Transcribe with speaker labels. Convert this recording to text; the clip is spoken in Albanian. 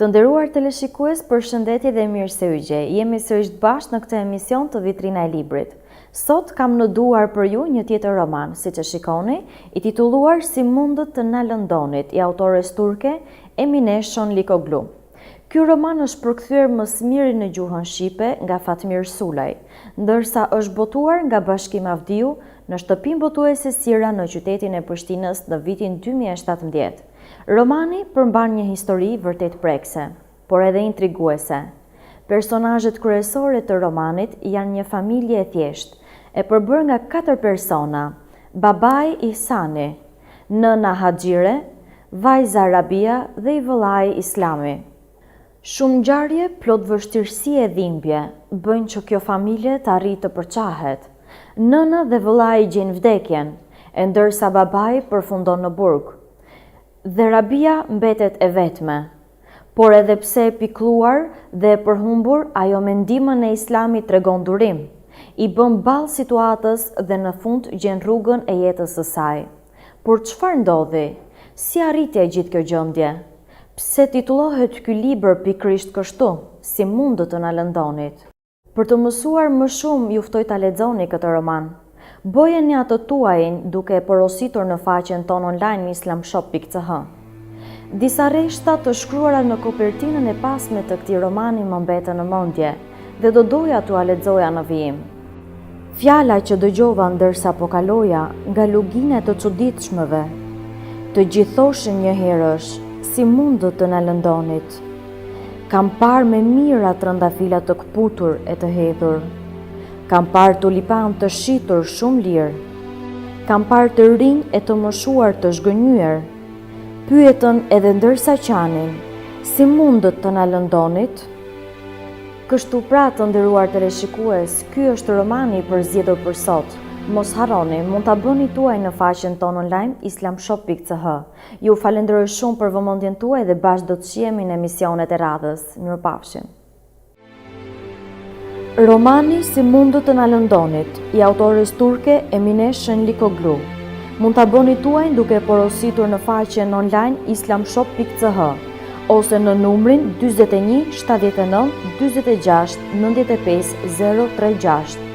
Speaker 1: Të nderuar teleshikues, përshëndetje dhe mirësevgje. Jemi sërish bashkë në këtë emision të Vitrina e Librit. Sot kam në duar për ju një tjetër roman, siç e shikoni, i titulluar Si mundët të na lëndonit, i autores turke Emine Shonlikoglu. Ky roman është përkthyer më së miri në gjuhën shqipe nga Fatmir Sulaj, ndërsa është botuar nga Bashkimi Avdiu në shtëpinë botuese Sira në qytetin e Prishtinës në vitin 2017. Romani përmban një histori vërtet prekse, por edhe intriguese. Personazhet kryesore të romanit janë një familje e thjeshtë, e përbërë nga 4 persona: babai Ihsani, nëna Haxhire, vajza Rabia dhe i vëllai Islami. Shumë ngjarje plot vështirësi e dhimbje bëjnë që kjo familje të arrijë të përçahet. Nëna dhe vëllai gjejnë vdekjen, e ndërsa babai përfundon në burg. Dhe Rabia mbetet e vetme, por edhe pse e pikëlluar dhe e përhumbur, ajo me ndihmën e Islamit tregon durim, i bën ballë situatës dhe në fund gjen rrugën e jetës së saj. Por çfarë ndodhi? Si arriti ai gjithë kjo gjendje? Pse titullohet ky libër pikërisht kështu, Si mundët të na lëndonit? Për të mësuar më shumë, ju ftoj ta lexoni këtë roman. Bojeni atë tuajin duke e porositur në faqen tonë online islamshop.ch. Disa rreshta të shkruara në kopertinën e pasme të këtij romani më mbetën në mendje dhe do doja t'ua lexoja në vijim. Fjala që dëgjova ndërsa po kaloja nga lugina e të çuditshmëve. Të gjithë thoshin një herësh, si mundët të na lëndonit. Kam parë me mira trëndafila të kputur e të hedhur. Kam parë tulipan të shitur shumë lirë. Kam parë të rinj e të moshuar të zhgënjyer. Pyetën edhe ndërsa qanin, si mundët të na lëndonit? Kështu pra, të nderuar teleshikues, ky është romani i përzgjedhur për sot. Mos harroni, mund ta bëni tuaj në faqen tonë online islamshop.ch. Ju falenderoj shumë për vëmendjen tuaj dhe bashkë do të shihemi në emisionet e radhës. Mirupafshim. Romani Si mundët të na lëndonit, i autores turke Emine Shonlikoglu. Mund ta bëni tuaj duke porositur në faqen online islamshop.ch ose në numrin 41 79 46 95 036.